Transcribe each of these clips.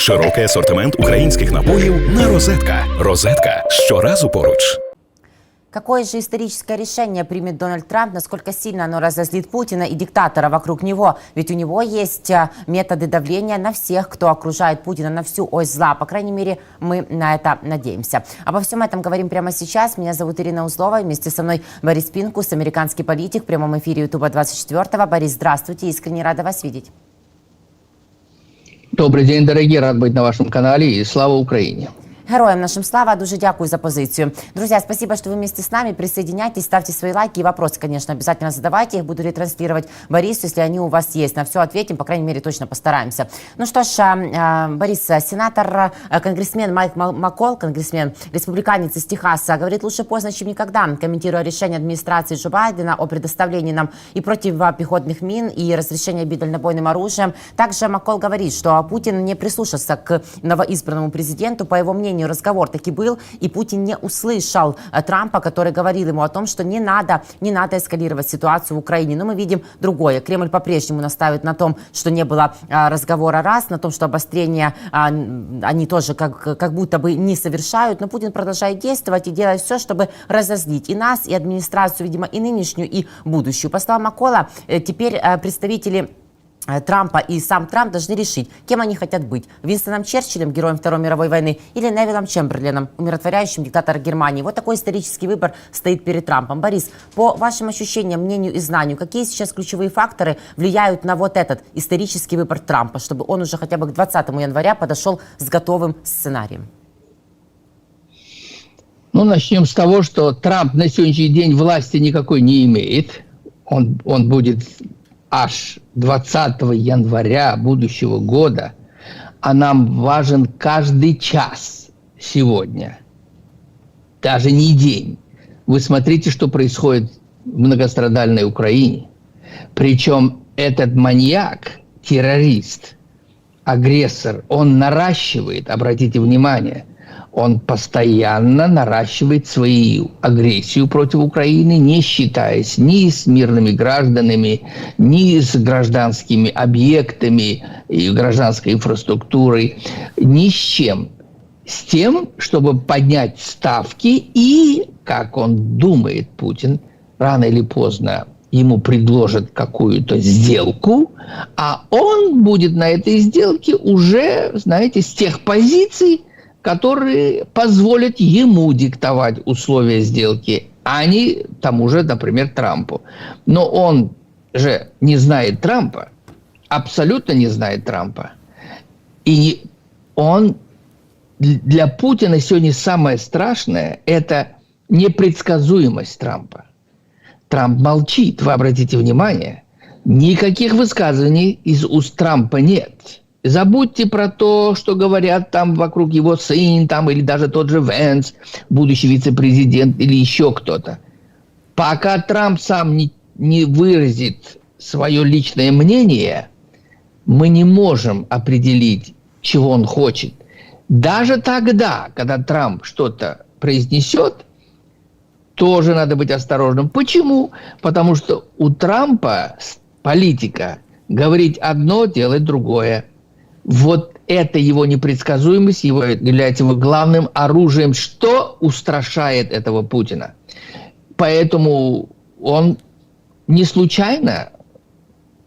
Широкий асортимент українських напоїв на «Розетка». «Розетка» – щоразу поруч. Какое же историческое решение примет Дональд Трамп, насколько сильно оно разозлит Путина и диктатора вокруг него? Ведь у него есть методы давления на всех, кто окружает Путина, на всю ось зла. По крайней мере, мы на это надеемся. Обо всем этом говорим прямо сейчас. Меня зовут Ирина Узлова. Вместе со мной Борис Пинкус, американский политик, в прямом эфире Ютуба 24. Борис, здравствуйте. Искренне рада вас видеть. Добрый день, дорогие. Рад быть на вашем канале. И слава Украине. Героям нашим слава, дуже дякую за позицию. Друзья, спасибо, что вы вместе с нами. Присоединяйтесь, ставьте свои лайки и вопросы, конечно, обязательно задавайте. Их буду ретранслировать Борису, если они у вас есть. На все ответим, по крайней мере, точно постараемся. Ну что ж, Борис, сенатор, конгрессмен Майк Маккол, конгрессмен, республиканец из Техаса, говорит, лучше поздно, чем никогда, комментируя решение администрации Джо Байдена о предоставлении нам и противопехотных мин, и разрешения бить дальнобойным оружием. Также Маккол говорит, что Путин не прислушался к новоизбранному президенту. По его мнению, разговор таки был, и Путин не услышал Трампа, который говорил ему о том, что не надо эскалировать ситуацию в Украине. Но мы видим другое. Кремль по-прежнему настаивает на том, что не было разговора раз, на том, что обострение они тоже как будто бы не совершают. Но Путин продолжает действовать и делать все, чтобы разозлить и нас, и администрацию, видимо, и нынешнюю, и будущую. По словам Маккола, теперь представители Трампа и сам Трамп должны решить, кем они хотят быть. Винстоном Черчиллем, героем Второй мировой войны, или Невиллом Чемберленом, умиротворяющим диктатора Германии. Вот такой исторический выбор стоит перед Трампом. Борис, по вашим ощущениям, мнению и знанию, какие сейчас ключевые факторы влияют на вот этот исторический выбор Трампа, чтобы он уже хотя бы к 20 января подошел с готовым сценарием? Ну, начнем с того, что Трамп на сегодняшний день власти никакой не имеет. Он будет аж 20 января будущего года, а нам важен каждый час сегодня, даже не день. Вы смотрите, что происходит в многострадальной Украине. Причем этот маньяк, террорист, агрессор, он наращивает, обратите внимание, он постоянно наращивает свою агрессию против Украины, не считаясь ни с мирными гражданами, ни с гражданскими объектами и гражданской инфраструктурой, ни с чем. С тем, чтобы поднять ставки и, как он думает, Путин, рано или поздно ему предложат какую-то сделку, а он будет на этой сделке уже, знаете, с тех позиций, которые позволят ему диктовать условия сделки, а не тому же, например, Трампу. Но он же не знает Трампа, абсолютно не знает Трампа. И он для Путина сегодня самое страшное – это непредсказуемость Трампа. Трамп молчит, вы обратите внимание, никаких высказываний из уст Трампа нет. Забудьте про то, что говорят там вокруг его сын, там, или даже тот же Венс, будущий вице-президент, или еще кто-то. Пока Трамп сам не выразит свое личное мнение, мы не можем определить, чего он хочет. Даже тогда, когда Трамп что-то произнесет, тоже надо быть осторожным. Почему? Потому что у Трампа политика говорить одно, делать другое. Вот это его непредсказуемость является его главным оружием, что устрашает этого Путина. Поэтому он не случайно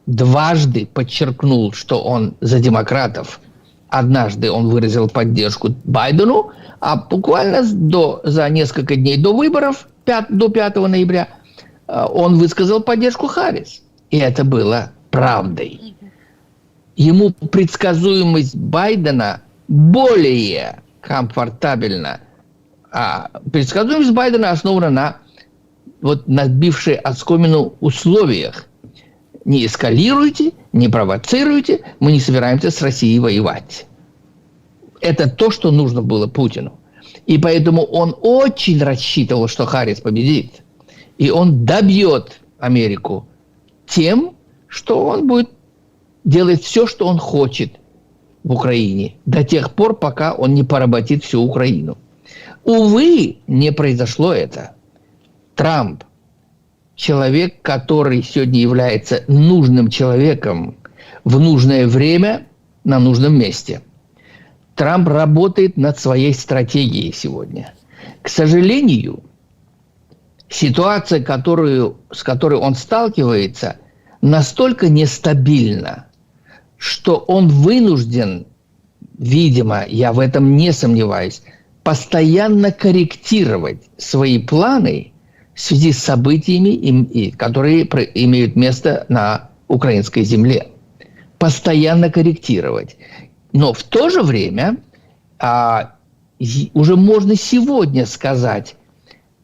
дважды подчеркнул, что он за демократов. Однажды он выразил поддержку Байдену, а буквально за несколько дней до выборов, до 5 ноября, он высказал поддержку Харрис. И это было правдой. Ему предсказуемость Байдена более комфортабельна. А предсказуемость Байдена основана на набившей оскомину условиях. Не эскалируйте, не провоцируйте, мы не собираемся с Россией воевать. Это то, что нужно было Путину. И поэтому он очень рассчитывал, что Харрис победит. И он добьет Америку тем, что он будет делать все, что он хочет в Украине, до тех пор, пока он не поработит всю Украину. Увы, не произошло это. Трамп, человек, который сегодня является нужным человеком в нужное время на нужном месте. Трамп работает над своей стратегией сегодня. К сожалению, ситуация, с которой он сталкивается, настолько нестабильна, что он вынужден, видимо, я в этом не сомневаюсь, постоянно корректировать свои планы в связи с событиями, которые имеют место на украинской земле. Постоянно корректировать. Но в то же время уже можно сегодня сказать,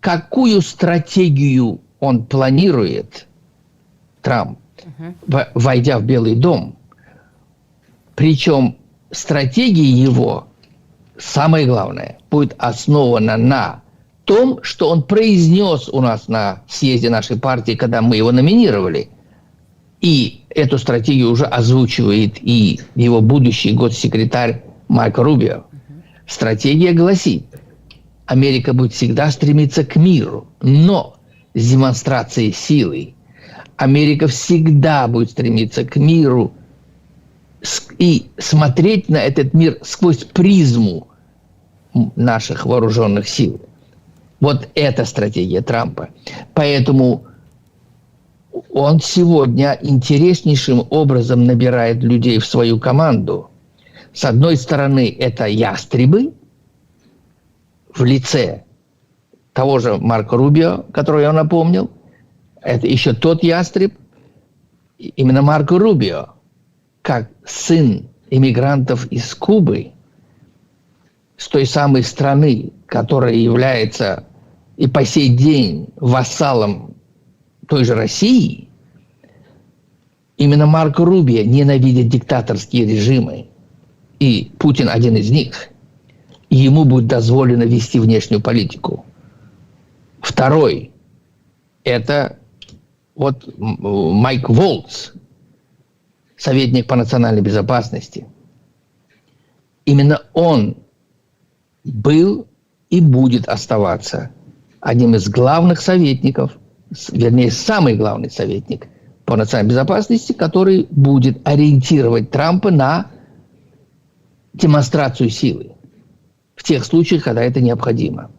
какую стратегию он планирует, Трамп, войдя в Белый дом. Причем стратегия его, самое главное, будет основана на том, что он произнес у нас на съезде нашей партии, когда мы его номинировали. И эту стратегию уже озвучивает и его будущий госсекретарь Марко Рубио. Стратегия гласит, Америка будет всегда стремиться к миру, но с демонстрацией силы. Америка всегда будет стремиться к миру и смотреть на этот мир сквозь призму наших вооруженных сил. Вот это стратегия Трампа. Поэтому он сегодня интереснейшим образом набирает людей в свою команду. С одной стороны, это ястребы в лице того же Марко Рубио, которого я напомнил. Это еще тот ястреб, именно Марко Рубио, как сын иммигрантов из Кубы, с той самой страны, которая является и по сей день вассалом той же России. Именно Марко Рубио ненавидит диктаторские режимы, и Путин один из них. И ему будет дозволено вести внешнюю политику. Второй – это вот Майк Волтс, советник по национальной безопасности. Именно он был и будет оставаться одним из главных советников, вернее, самый главный советник по национальной безопасности, который будет ориентировать Трампа на демонстрацию силы в тех случаях, когда это необходимо.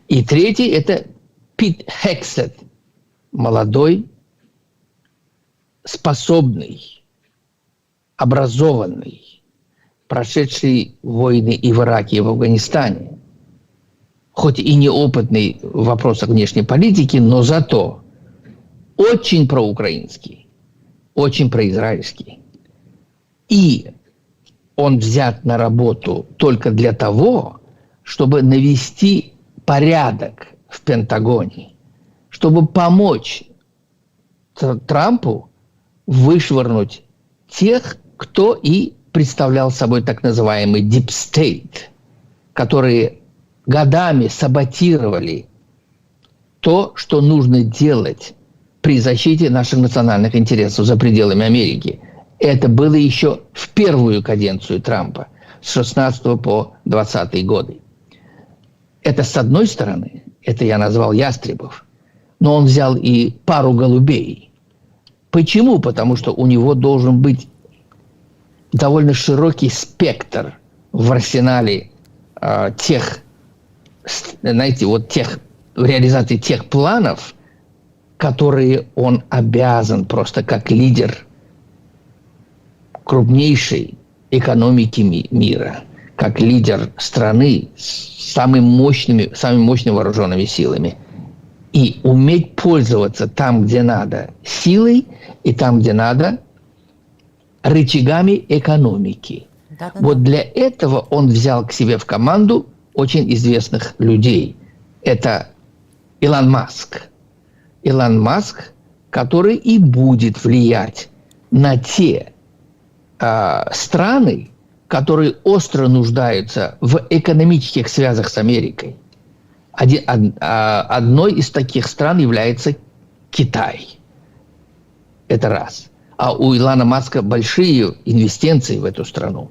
И третий – это Пит Хексет, молодой, способный, образованный, прошедший войны и в Ираке, и в Афганистане, хоть и неопытный в вопросах внешней политики, но зато очень проукраинский, очень произраильский. И он взят на работу только для того, чтобы навести порядок в Пентагоне, чтобы помочь Трампу вышвырнуть тех, кто и представлял собой так называемый Deep State, которые годами саботировали то, что нужно делать при защите наших национальных интересов за пределами Америки. Это было еще в первую каденцию Трампа с 16 по 20 годы. Это с одной стороны, это я назвал ястребов, но он взял и пару голубей. Почему? Потому что у него должен быть довольно широкий спектр в арсенале тех, знаете, вот тех, реализации тех планов, которые он обязан просто как лидер крупнейшей экономики мира, как лидер страны с самыми мощными вооруженными силами, и уметь пользоваться там, где надо, силой, и там, где надо, рычагами экономики. Да-да-да. Вот для этого он взял к себе в команду очень известных людей. Это Илон Маск. Илон Маск, который и будет влиять на те страны, которые остро нуждаются в экономических связях с Америкой. Одной из таких стран является Китай. Это раз. А у Илона Маска большие инвестиции в эту страну.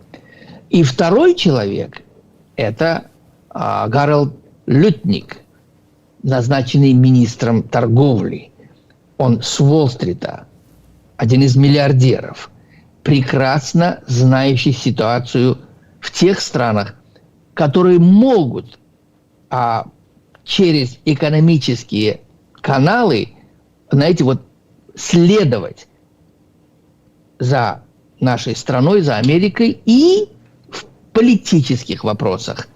И второй человек – это Гарольд Лютник, назначенный министром торговли. Он с Уолл-стрита, один из миллиардеров, прекрасно знающий ситуацию тех странах, которые могут через экономические каналы, знаете, вот следовать за нашей страной, за Америкой и в политических вопросах.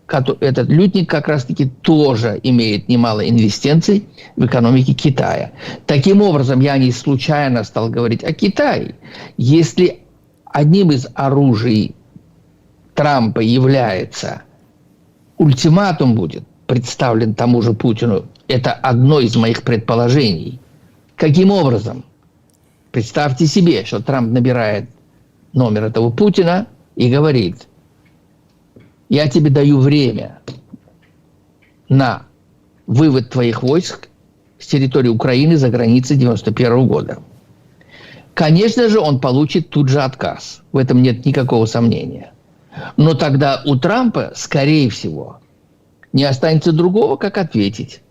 Этот лютник как раз-таки тоже имеет немало инвестиций в экономике Китая. Таким образом, я не случайно стал говорить о Китае. Если одним из оружий Трампа является ультиматум будет представлен тому же Путину, это одно из моих предположений. Каким образом? Представьте себе, что Трамп набирает номер этого Путина и говорит: я тебе даю время на вывод твоих войск с территории Украины за границы 1991 года. Конечно же, он получит тут же отказ. В этом нет никакого сомнения. Но тогда у Трампа, скорее всего, не останется другого, как ответить.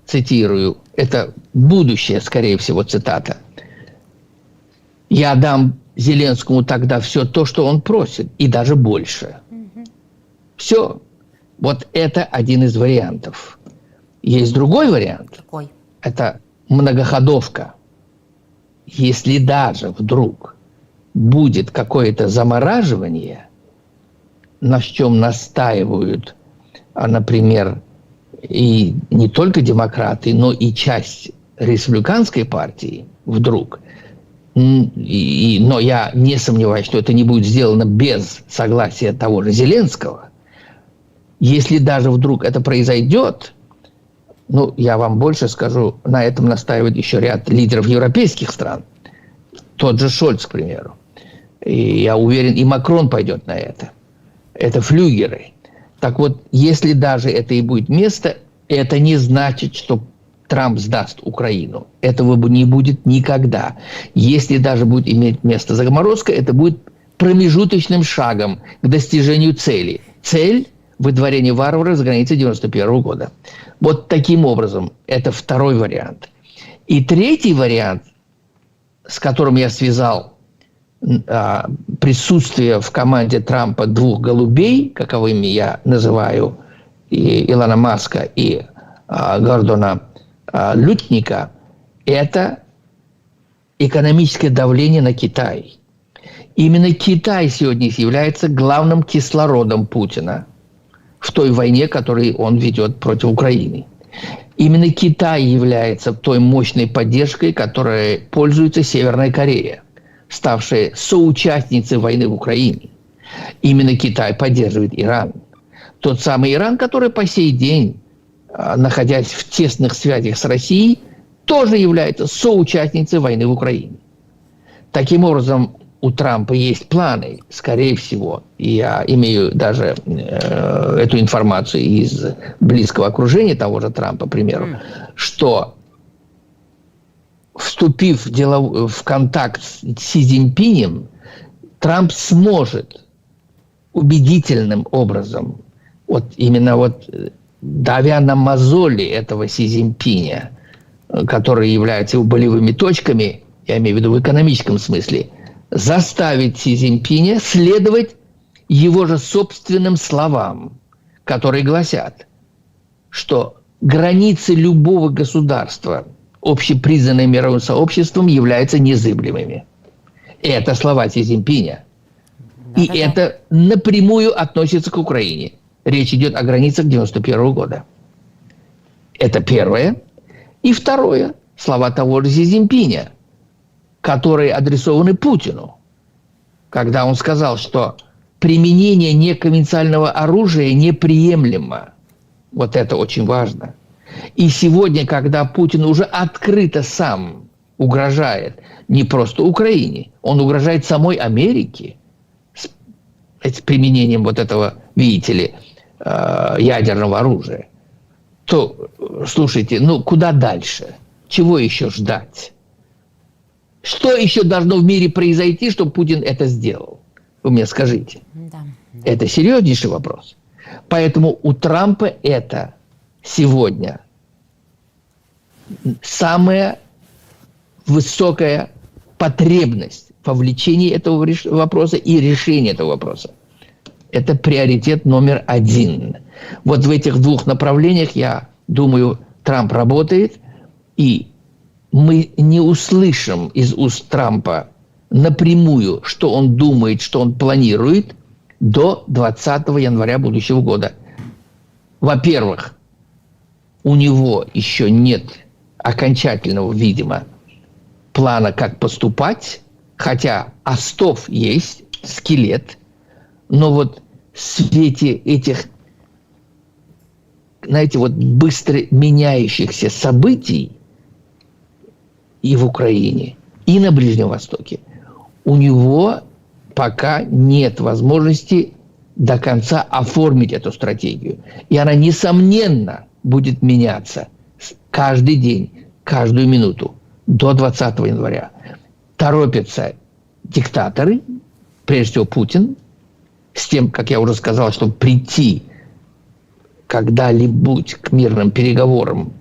Цитирую. Это будущее, скорее всего, цитата. Я дам Зеленскому тогда все то, что он просит, и даже больше. Все. Вот это один из вариантов. Есть другой вариант. Какой? Это многоходовка. Если даже вдруг будет какое-то замораживание, на чем настаивают, но и не только демократы, но и часть республиканской партии вдруг. Но я не сомневаюсь, что это не будет сделано без согласия того же Зеленского. Если даже вдруг это произойдет, я вам больше скажу, на этом настаивает еще ряд лидеров европейских стран. Тот же Шольц, к примеру. И я уверен, и Макрон пойдет на это. Это флюгеры. Так вот, если даже это и будет место, это не значит, что Трамп сдаст Украину. Этого не будет никогда. Если даже будет иметь место заморозка, это будет промежуточным шагом к достижению цели. Цель – выдворение варваров за границей 1991 года. Вот таким образом. Это второй вариант. И третий вариант, с которым я связал присутствие в команде Трампа двух голубей, каковыми я называю и Илона Маска, и Гордона Лютника, это экономическое давление на Китай. Именно Китай сегодня является главным кислородом Путина в той войне, которую он ведет против Украины. Именно Китай является той мощной поддержкой, которой пользуется Северная Корея, ставшая соучастницей войны в Украине. Именно Китай поддерживает Иран. Тот самый Иран, который по сей день, находясь в тесных связях с Россией, тоже является соучастницей войны в Украине. Таким образом, у Трампа есть планы, скорее всего, и я имею даже эту информацию из близкого окружения того же Трампа, к примеру, что, вступив в контакт с Си Цзиньпинем, Трамп сможет убедительным образом, давя на мозоли этого Си Цзиньпиня, которые являются его болевыми точками, я имею в виду в экономическом смысле, заставить Си Цзиньпиня следовать его же собственным словам, которые гласят, что границы любого государства, общепризнанные мировым сообществом, являются незыблемыми. Это слова Си Цзиньпиня. И это напрямую относится к Украине. Речь идет о границах 1991 года. Это первое. И второе. Слова того же Си Цзиньпиня, которые адресованы Путину, когда он сказал, что применение неконвенционального оружия неприемлемо. Вот это очень важно. И сегодня, когда Путин уже открыто сам угрожает не просто Украине, он угрожает самой Америке с применением этого, видите ли, ядерного оружия, то, слушайте, куда дальше? Чего еще ждать? Что еще должно в мире произойти, чтобы Путин это сделал? Вы мне скажите. Да. Это серьезнейший вопрос. Поэтому у Трампа это сегодня самая высокая потребность вовлечение этого вопроса и решение этого вопроса. Это приоритет номер 1. Вот в этих двух направлениях, я думаю, Трамп работает, и мы не услышим из уст Трампа напрямую, что он думает, что он планирует до 20 января будущего года. Во-первых, у него еще нет окончательного, видимо, плана, как поступать, хотя остов есть, скелет, но вот в свете этих, знаете, вот быстро меняющихся событий и в Украине, и на Ближнем Востоке, у него пока нет возможности до конца оформить эту стратегию. И она, несомненно, будет меняться каждый день, каждую минуту до 20 января. Торопятся диктаторы, прежде всего Путин, с тем, как я уже сказал, чтобы прийти когда-либо к мирным переговорам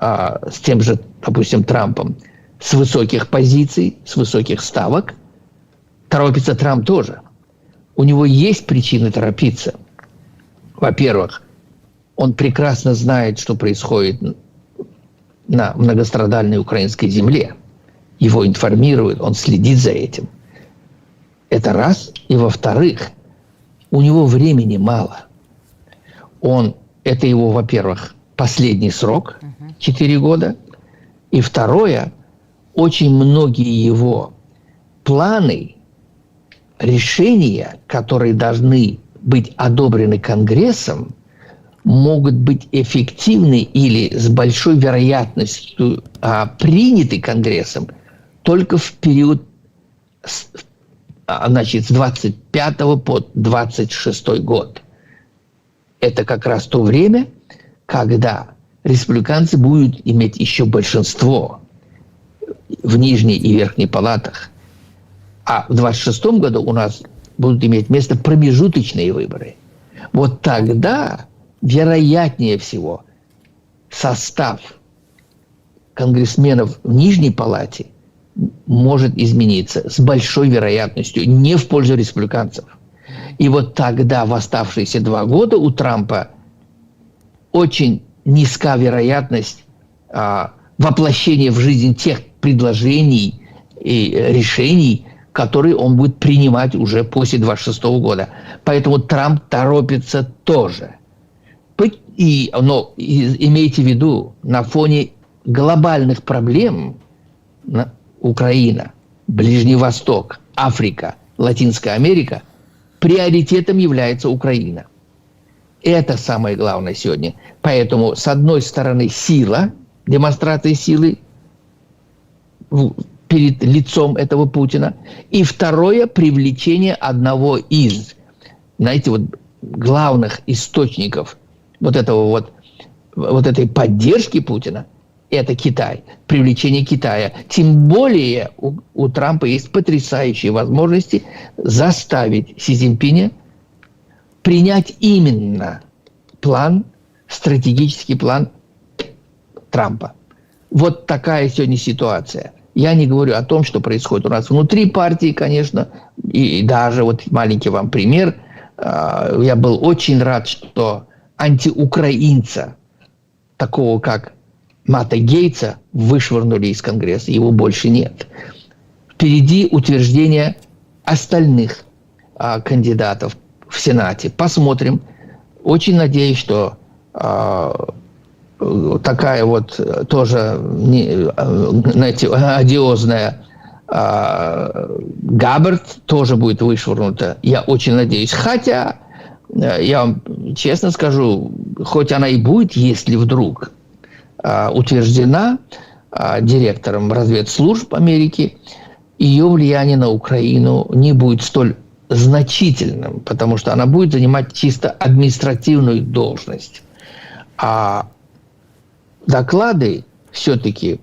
с тем же, допустим, Трампом, с высоких позиций, с высоких ставок. Торопится Трамп тоже. У него есть причины торопиться. Во-первых, он прекрасно знает, что происходит на многострадальной украинской земле. Его информируют, он следит за этим. Это раз. И во-вторых, у него времени мало. Это его, во-первых, последний срок, 4 года. И второе, очень многие его планы, решения, которые должны быть одобрены Конгрессом, могут быть эффективны или с большой вероятностью приняты Конгрессом только в период с 25 по 26 год. Это как раз то время, когда республиканцы будут иметь еще большинство в нижней и верхней палатах. А в 26 году у нас будут иметь место промежуточные выборы. Вот тогда, вероятнее всего, состав конгрессменов в нижней палате может измениться с большой вероятностью, не в пользу республиканцев. И вот тогда в оставшиеся 2 года у Трампа очень низка вероятность воплощения в жизнь тех предложений и решений, которые он будет принимать уже после 26 года. Поэтому Трамп торопится тоже. Но имейте в виду, на фоне глобальных проблем Украина, Ближний Восток, Африка, Латинская Америка, приоритетом является Украина. Это самое главное сегодня. Поэтому, с одной стороны, сила, демонстрация силы перед лицом этого Путина. И второе, привлечение одного из, знаете, вот главных источников вот этой поддержки Путина, это Китай, привлечение Китая. Тем более у Трампа есть потрясающие возможности заставить Си Цзиньпиня принять именно стратегический план Трампа. Вот такая сегодня ситуация. Я не говорю о том, что происходит у нас внутри партии, конечно, и даже вот маленький вам пример. Я был очень рад, что антиукраинца, такого как Матта Гейтса, вышвырнули из Конгресса, его больше нет. Впереди утверждение остальных кандидатов в Сенате. Посмотрим. Очень надеюсь, что такая вот тоже, знаете, одиозная Габбард тоже будет вышвырнута. Я очень надеюсь. Хотя, я вам честно скажу, хоть она и будет, если вдруг утверждена директором разведслужб Америки, ее влияние на Украину не будет столь значительным, потому что она будет занимать чисто административную должность. А доклады все-таки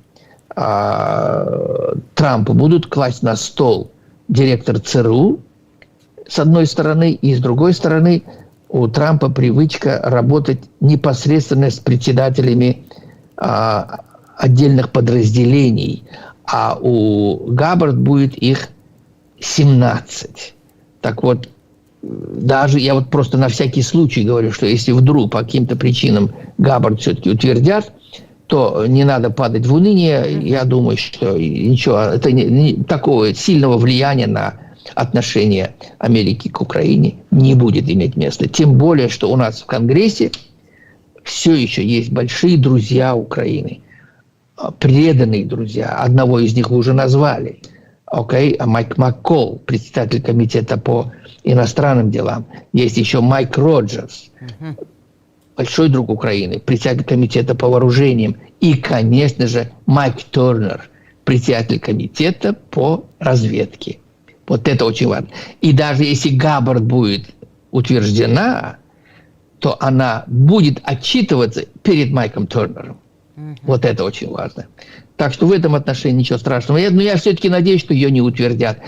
Трампа будут класть на стол директор ЦРУ с одной стороны, и с другой стороны у Трампа привычка работать непосредственно с председателями отдельных подразделений, а у Габбард будет их 17. Так вот, даже я вот просто на всякий случай говорю, что если вдруг по каким-то причинам Габбард все-таки утвердят, то не надо падать в уныние. Я думаю, что ничего, это такого сильного влияния на отношение Америки к Украине не будет иметь места. Тем более, что у нас в Конгрессе все еще есть большие друзья Украины, преданные друзья. Одного из них вы уже назвали. Майк Маккол, председатель комитета по иностранным делам. Есть еще Майк Роджерс, большой друг Украины, председатель комитета по вооружениям. И, конечно же, Майк Тернер, председатель комитета по разведке. Вот это очень важно. И даже если Габбард будет утверждена, то она будет отчитываться перед Майком Тернером. Вот это очень важно. Так что в этом отношении ничего страшного. Но я все-таки надеюсь, что ее не утвердят.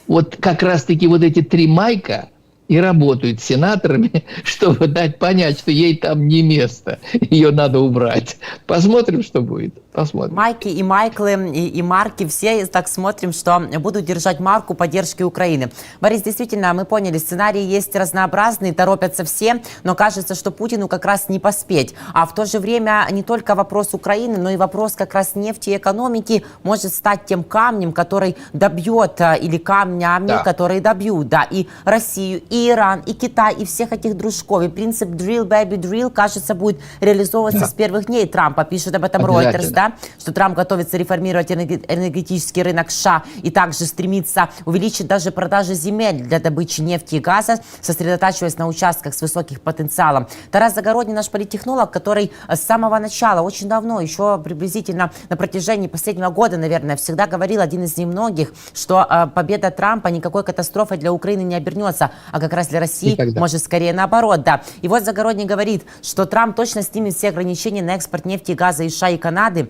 Вот как раз-таки вот эти 3 Майка и работают с сенаторами, чтобы дать понять, что ей там не место. Ее надо убрать. Посмотрим, что будет. Посмотрим. Майки и Майклы, и Марки, все так смотрим, что будут держать марку поддержки Украины. Борис, действительно, мы поняли, сценарии есть разнообразные, торопятся все, но кажется, что Путину как раз не поспеть. А в то же время не только вопрос Украины, но и вопрос как раз нефти и экономики может стать тем камнем, который добьет, или камнями, которые добьют, и Россию, и Иран, и Китай, и всех этих дружков. И принцип drill, baby, drill, кажется, будет реализовываться с первых дней Трампа. Пишет об этом Reuters, что Трамп готовится реформировать энергетический рынок США и также стремится увеличить даже продажи земель для добычи нефти и газа, сосредотачиваясь на участках с высоким потенциалом. Тарас Загородний, наш политтехнолог, который с самого начала, очень давно, еще приблизительно на протяжении последнего года, наверное, всегда говорил, один из немногих, что победа Трампа никакой катастрофой для Украины не обернется, а как раз для России может скорее наоборот. И вот Загородний говорит, что Трамп точно снимет все ограничения на экспорт нефти и газа из США и Канады.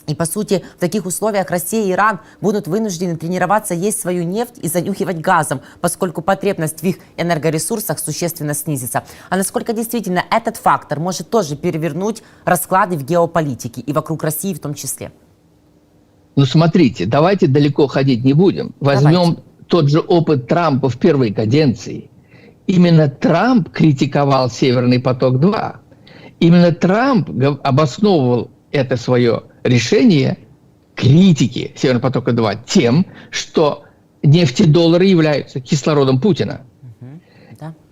И, по сути, в таких условиях Россия и Иран будут вынуждены тренироваться есть свою нефть и занюхивать газом, поскольку потребность в их энергоресурсах существенно снизится. А насколько действительно этот фактор может тоже перевернуть расклады в геополитике и вокруг России в том числе? Ну, смотрите, давайте далеко ходить не будем. Возьмем тот же опыт Трампа в первой каденции. Именно Трамп критиковал «Северный поток-2». Именно Трамп обосновывал это свое решение критики «Северного потока-2» тем, что нефтедоллары являются кислородом Путина.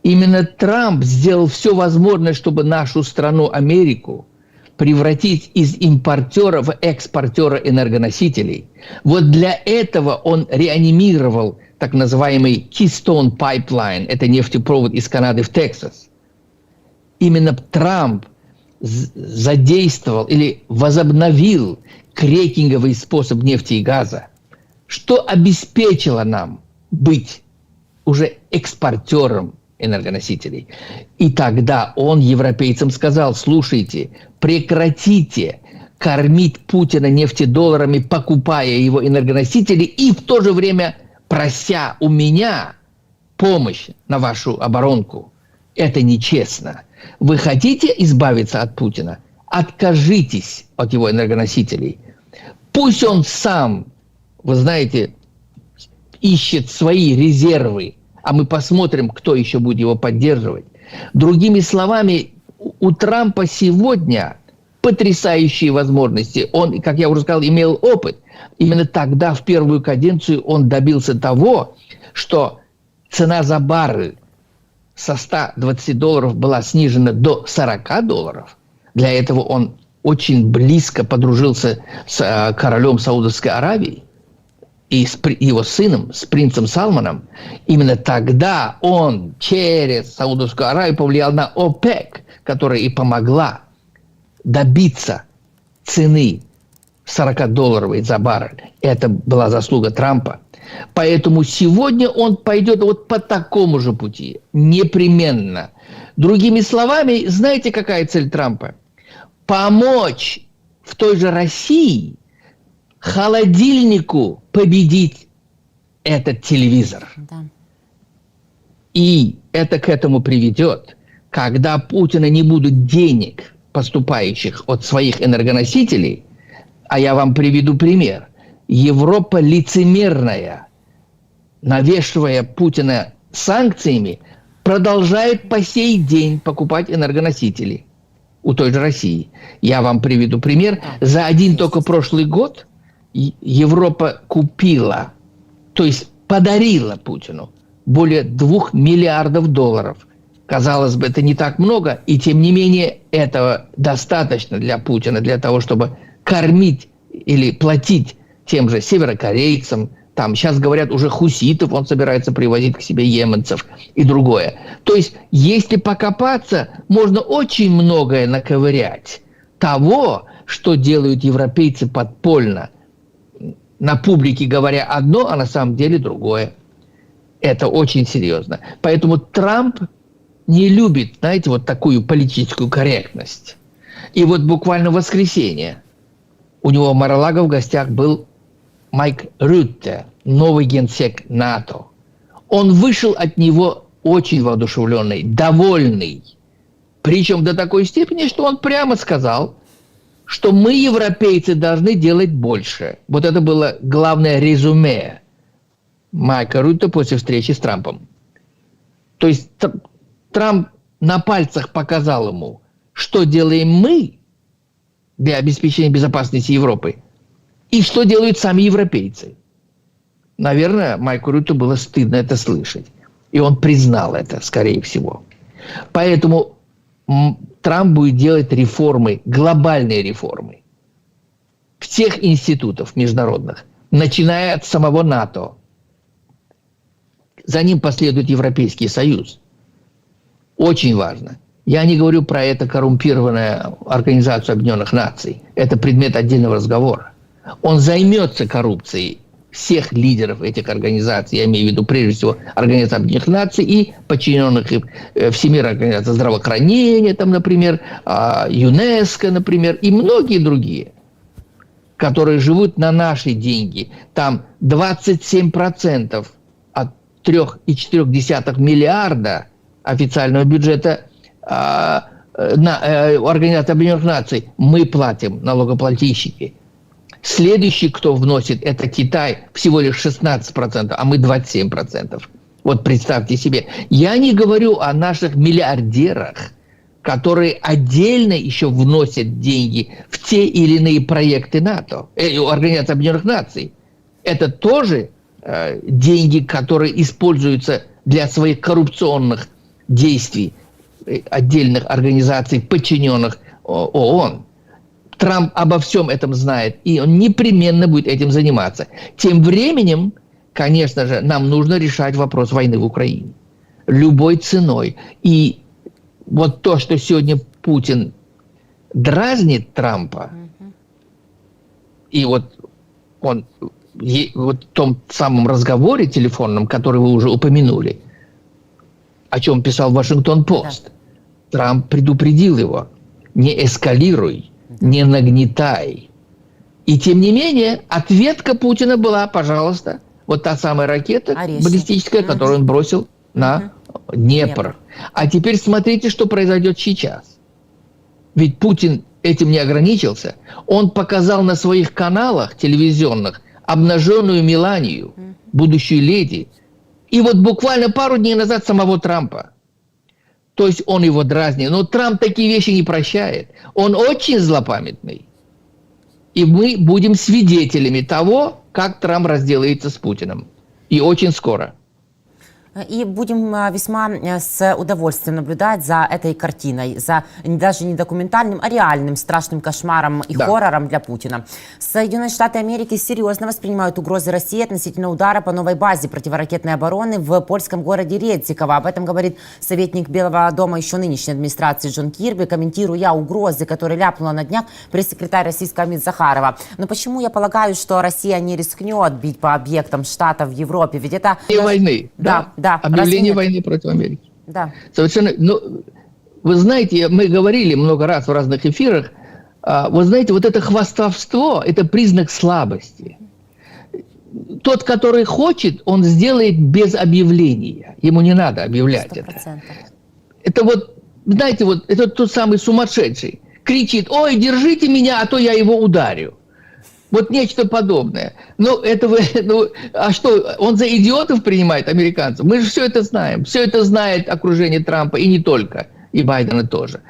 Именно Трамп сделал все возможное, чтобы нашу страну, Америку, превратить из импортера в экспортера энергоносителей. Вот для этого он реанимировал так называемый Keystone Pipeline, это нефтепровод из Канады в Техас. Именно Трамп задействовал или возобновил крекинговый способ нефти и газа, что обеспечило нам быть уже экспортером энергоносителей. И тогда он европейцам сказал: слушайте, прекратите кормить Путина нефтедолларами, покупая его энергоносители, и в то же время прося у меня помощь на вашу оборонку. Это нечестно. Вы хотите избавиться от Путина? Откажитесь от его энергоносителей. Пусть он сам, вы знаете, ищет свои резервы, а мы посмотрим, кто еще будет его поддерживать. Другими словами, у Трампа сегодня потрясающие возможности. Он, как я уже сказал, имел опыт. Именно тогда, в первую каденцию, он добился того, что цена за баррель со $120 была снижена до $40. Для этого он очень близко подружился с королем Саудовской Аравии и с его сыном, с принцем Салманом. Именно тогда он через Саудовскую Аравию повлиял на ОПЕК, которая и помогла добиться цены $40 за баррель. Это была заслуга Трампа. Поэтому сегодня он пойдет вот по такому же пути. Непременно. Другими словами, знаете, какая цель Трампа? Помочь в той же России холодильнику победить этот телевизор. Да. И это к этому приведет, когда Путина не будет денег, поступающих от своих энергоносителей. А я вам приведу пример. Европа лицемерная. навешивая Путина санкциями, продолжает по сей день покупать энергоносители у той же России. Я вам приведу пример. За один только прошлый год Европа купила, то есть подарила Путину более 2 миллиардов долларов. Казалось бы, это не так много, и тем не менее этого достаточно для Путина, для того, чтобы кормить или платить тем же северокорейцам, там сейчас говорят уже хуситов он собирается привозить к себе, йеменцев и другое. То есть, если покопаться, можно очень многое наковырять того, что делают европейцы подпольно, на публике говоря одно, а на самом деле другое. Это очень серьезно. Поэтому Трамп не любит, знаете, вот такую политическую корректность. И вот буквально в воскресенье у него в Мар-а-Лаго в гостях был Майк Рютте, новый генсек НАТО. Он вышел от него очень воодушевленный, довольный. Причем до такой степени, что он прямо сказал, что мы, европейцы, должны делать больше. Вот это было главное резюме Майка Рютте после встречи с Трампом. То есть Трамп на пальцах показал ему, что делаем мы для обеспечения безопасности Европы и что делают сами европейцы. Наверное, Майку Рютте было стыдно это слышать. И он признал это, скорее всего. Поэтому Трамп будет делать реформы, глобальные реформы всех институтов международных, начиная от самого НАТО. За ним последует Европейский Союз. Очень важно. Я не говорю про эту коррумпированную Организацию Объединенных Наций. Это предмет отдельного разговора. Он займется коррупцией всех лидеров этих организаций, я имею в виду прежде всего Организацию Объединенных Наций и подчиненных им Всемирной организации здравоохранения, там, например, ЮНЕСКО, например, и многие другие, которые живут на наши деньги. Там 27% от 3,4 миллиарда официального бюджета Организации Объединенных Наций мы платим, налогоплательщики. Следующий, кто вносит, это Китай, всего лишь 16%, а мы 27%. Вот представьте себе. Я не говорю о наших миллиардерах, которые отдельно еще вносят деньги в те или иные проекты НАТО, Организации Объединенных Наций. Это тоже деньги, которые используются для своих коррупционных действий отдельных организаций, подчиненных ООН. Трамп обо всем этом знает, и он непременно будет этим заниматься. Тем временем, конечно же, нам нужно решать вопрос войны в Украине. Любой ценой. И вот то, что сегодня Путин дразнит Трампа, и вот он вот в том самом разговоре телефонном, который вы уже упомянули, о чем писал Вашингтон-Пост, Трамп предупредил его: не эскалируй, не нагнетай. И тем не менее, ответка Путина была: пожалуйста, вот та самая ракета баллистическая, которую он бросил на Днепр. А теперь смотрите, что произойдет сейчас. Ведь Путин этим не ограничился. Он показал на своих каналах телевизионных обнаженную Меланию, будущую леди. И вот буквально пару дней назад самого Трампа. То есть он его дразнит. Но Трамп такие вещи не прощает. Он очень злопамятный. И мы будем свидетелями того, как Трамп разделается с Путиным. И очень скоро. И будем весьма с удовольствием наблюдать за этой картиной, за даже не документальным, а реальным страшным кошмаром и хоррором для Путина. Соединенные Штаты Америки серьезно воспринимают угрозы России относительно удара по новой базе противоракетной обороны в польском городе Редзиково. Об этом говорит советник Белого дома еще нынешней администрации Джон Кирби, комментируя угрозы, которые ляпнула на днях пресс-секретарь российского МИД Захарова. Но почему я полагаю, что Россия не рискнет бить по объектам Штатов в Европе? Ведь это... И войны. Да, объявление войны против Америки. Да. Совершенно. Ну, вы знаете, мы говорили много раз в разных эфирах, вы знаете, вот это хвастовство, это признак слабости. Тот, который хочет, он сделает без объявления. Ему не надо объявлять 100%. Это. Это вот, знаете, вот это тот самый сумасшедший. Кричит: ой, держите меня, а то я его ударю. Вот нечто подобное. А что, он за идиотов принимает американцев? Мы же все это знаем. Все это знает окружение Трампа, и не только, и Байдена тоже.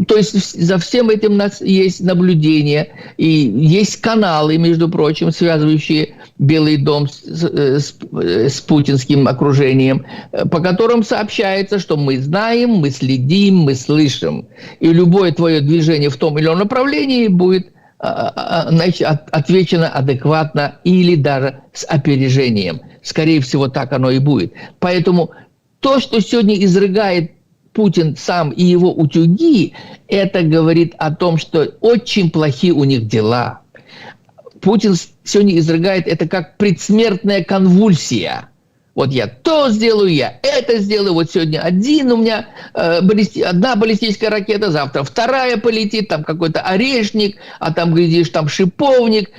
То есть за всем этим у нас есть наблюдение, и есть каналы, между прочим, связывающие Белый дом с путинским окружением, по которым сообщается, что мы знаем, мы следим, мы слышим. И любое твое движение в том или ином направлении будет отвечено адекватно или даже с опережением. Скорее всего, так оно и будет. Поэтому то, что сегодня изрыгает Путин сам и его утюги, это говорит о том, что очень плохие у них дела. Путин сегодня изрыгает это как предсмертная конвульсия. Вот я то сделаю, я это сделаю. Вот сегодня у меня одна баллистическая ракета, завтра вторая полетит, там какой-то орешник, а там, глядишь, там шиповник.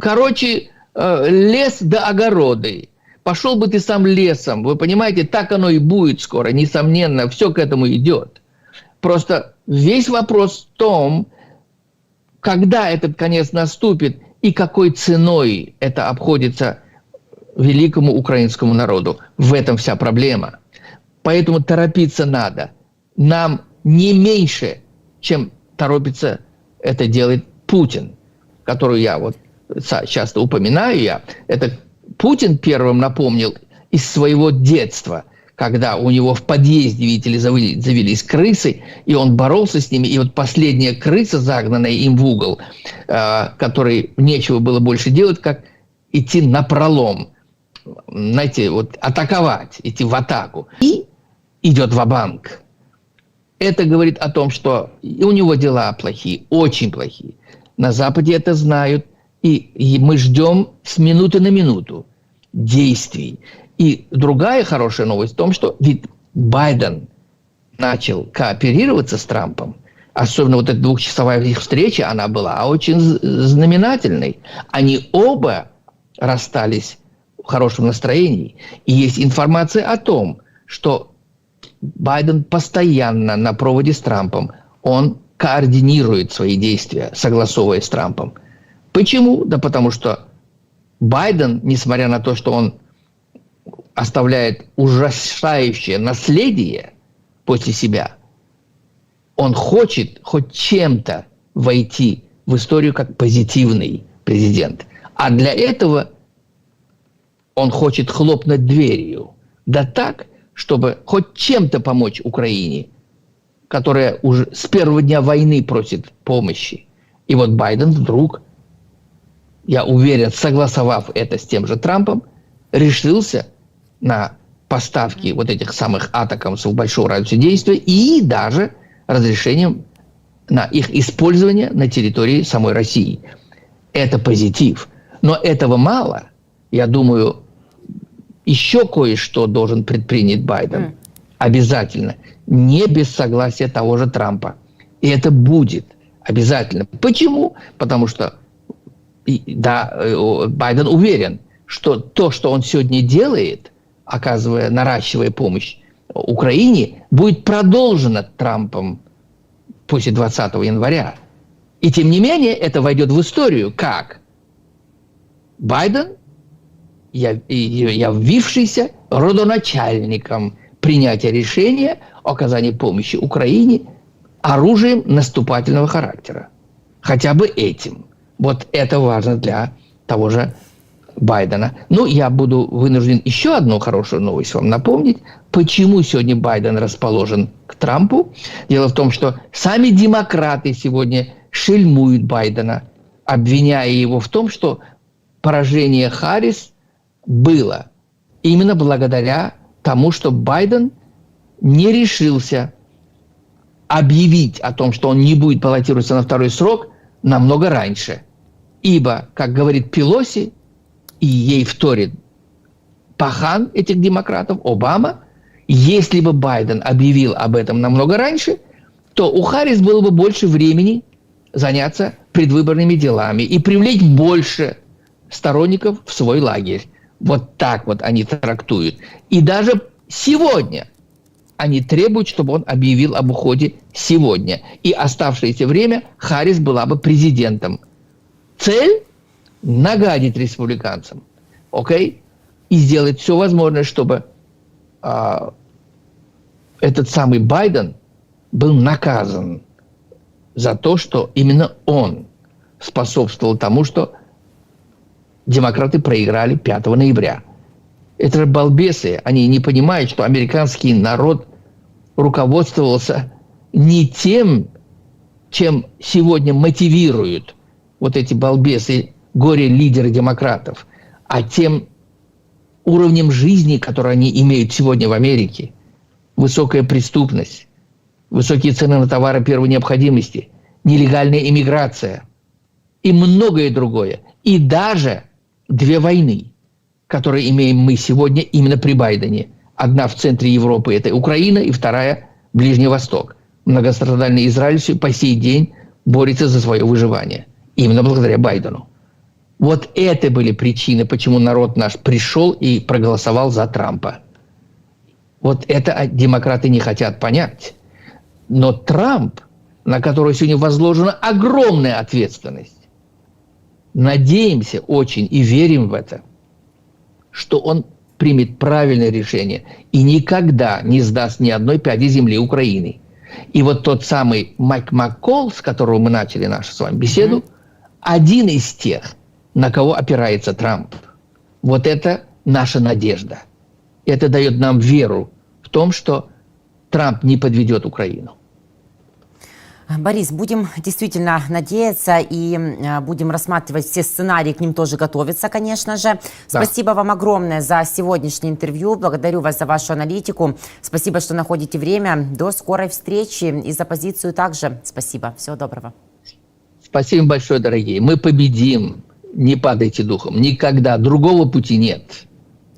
Короче, лес до огороды. Пошел бы ты сам лесом. Вы понимаете, так оно и будет скоро, несомненно, все к этому идет. Просто весь вопрос в том, когда этот конец наступит и какой ценой это обходится великому украинскому народу. В этом вся проблема. Поэтому торопиться надо. Нам не меньше, чем торопится это делает Путин, которую я вот часто упоминаю. Это Путин первым напомнил из своего детства, когда у него в подъезде, видите ли, завелись крысы, и он боролся с ними. И вот последняя крыса, загнанная им в угол, которой нечего было больше делать, как идти напролом. Знаете, вот атаковать, идти в атаку. И идет ва-банк. Это говорит о том, что у него дела плохие, очень плохие. На Западе это знают, и мы ждем с минуты на минуту действий. И другая хорошая новость в том, что ведь Байден начал кооперироваться с Трампом. Особенно вот эта двухчасовая их встреча, она была очень знаменательной. Они оба расстались в хорошем настроении. И есть информация о том, что Байден постоянно на проводе с Трампом. Он координирует свои действия, согласовывая с Трампом. Почему? Да потому что Байден, несмотря на то, что он оставляет ужасающее наследие после себя, он хочет хоть чем-то войти в историю как позитивный президент. А для этого он хочет хлопнуть дверью. Да так, чтобы хоть чем-то помочь Украине, которая уже с первого дня войны просит помощи. И вот Байден вдруг, я уверен, согласовав это с тем же Трампом, решился на поставки вот этих самых атакамсов большого радиуса действия и даже разрешением на их использование на территории самой России. Это позитив. Но этого мало. Я думаю, еще кое-что должен предпринять Байден. Обязательно. Не без согласия того же Трампа. И это будет обязательно. Почему? Потому что Байден уверен, что то, что он сегодня делает, наращивая помощь Украине, будет продолжено Трампом после 20 января. И тем не менее, это войдет в историю как Байден, явившийся родоначальником принятия решения о оказании помощи Украине оружием наступательного характера. Хотя бы этим. Вот это важно для того же Байдена. Ну, я буду вынужден еще одну хорошую новость вам напомнить. Почему сегодня Байден расположен к Трампу? Дело в том, что сами демократы сегодня шельмуют Байдена, обвиняя его в том, что поражение Харрис было именно благодаря тому, что Байден не решился объявить о том, что он не будет баллотироваться на второй срок намного раньше. Ибо, как говорит Пелоси, и ей вторит пахан этих демократов, Обама, если бы Байден объявил об этом намного раньше, то у Харрис было бы больше времени заняться предвыборными делами и привлечь больше сторонников в свой лагерь. Вот так вот они трактуют. И даже сегодня они требуют, чтобы он объявил об уходе сегодня. И оставшееся время Харрис была бы президентом. Цель нагадить республиканцам, окей, и сделать все возможное, чтобы этот самый Байден был наказан за то, что именно он способствовал тому, что демократы проиграли 5 ноября. Это же балбесы, они не понимают, что американский народ руководствовался не тем, чем сегодня мотивируют вот эти балбесы, горе-лидеры демократов, а тем уровнем жизни, который они имеют сегодня в Америке. Высокая преступность, высокие цены на товары первой необходимости, нелегальная иммиграция и многое другое. И даже 2 войны, которые имеем мы сегодня именно при Байдене. Одна в центре Европы – это Украина, и вторая – Ближний Восток. Многострадальный Израиль по сей день борется за свое выживание. Именно благодаря Байдену. Вот это были причины, почему народ наш пришел и проголосовал за Трампа. Вот это демократы не хотят понять. Но Трамп, на которого сегодня возложена огромная ответственность, надеемся очень и верим в это, что он примет правильное решение и никогда не сдаст ни одной пяди земли Украины. И вот тот самый Майк Маккол, с которого мы начали нашу с вами беседу, один из тех, на кого опирается Трамп. Вот это наша надежда. Это дает нам веру в том, что Трамп не подведет Украину. Борис, будем действительно надеяться и будем рассматривать все сценарии, к ним тоже готовиться, конечно же. Да. Спасибо вам огромное за сегодняшнее интервью. Благодарю вас за вашу аналитику. Спасибо, что находите время. До скорой встречи. И за позицию также спасибо. Всего доброго. Спасибо большое, дорогие. Мы победим. Не падайте духом. Никогда. Другого пути нет.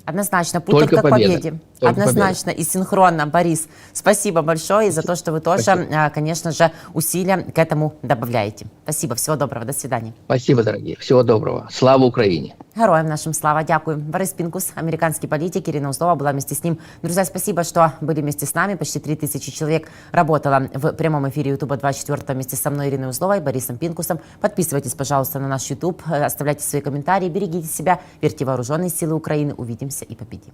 Однозначно, путь только к победе. Однозначно и синхронно. Борис, спасибо большое за то, что вы тоже, конечно же, усилия к этому добавляете. Спасибо, всего доброго, до свидания. Спасибо, дорогие, всего доброго. Слава Украине. Героям нашим слава, дякую. Борис Пинкус, американский политик, Ирина Узлова была вместе с ним. Друзья, спасибо, что были вместе с нами. Почти 3000 человек работало в прямом эфире Ютуба 24 вместе со мной, Ириной Узловой, Борисом Пинкусом. Подписывайтесь, пожалуйста, на наш Ютуб, оставляйте свои комментарии, берегите себя, верьте в вооруженные силы Украины. Увидимся и победим.